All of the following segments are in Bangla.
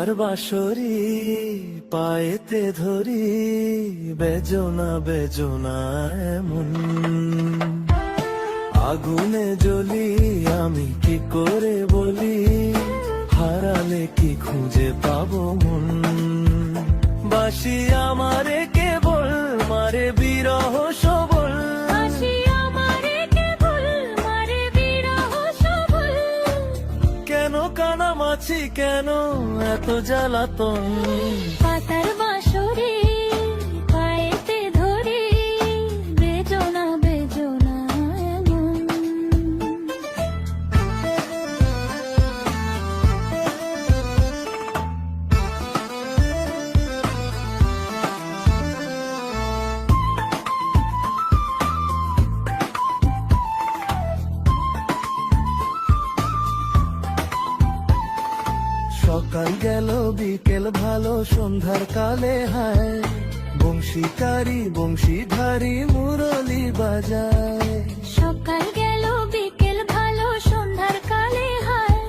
পাতার বাঁশরি পায়েতে ধরি, বেজনা বেজনা এমন আগুনে জ্বলি, আমি কি করে বলি, হারালে কি খুঁজে পাবো মন। বাসি আমারে কেবল মারে বিরহ সবল, কেন কানামাছি, কেন এত জ্বালাতন। পাতার বাঁশরি পায়েতে ধরি, বেজনা বেজনা এমন। সকাল গেল বিকেল ভালো, সন্ধ্যার কালে হায় বংশীকারী বংশীধারী মুরলি বাজায়। সকাল গেল বিকেল ভালো, সন্ধ্যার কালে হায়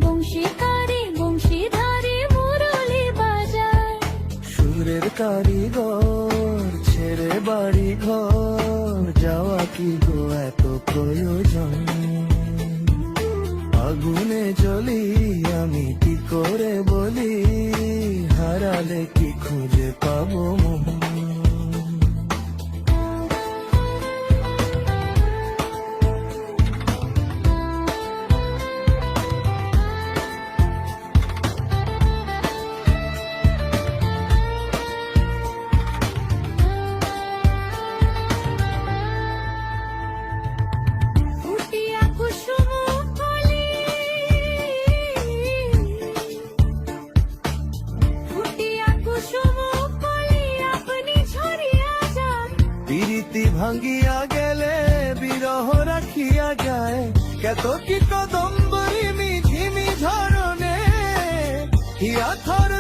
বংশীকারী বংশীধারী মুরলি বাজায়। সুরের কারিগর ছেড়ে বাড়ি ঘর, যাওয়া কি গো এত প্রয়োজন। আগুনে জ্বলি, আমি কি করে বলি, হারালে কি খুঁজে পাবো মন। ফুটিয়া কুসুম কলি, ফুটিয়া কুসুম কলি আপনি ছড়িয়া যান। প্রীতি ভাঙ্গিয়া গেলে বিরহ রাখিয়া যায়, কত কি কদম্বরি মিঝিমি ঝরনে, হিয়া থর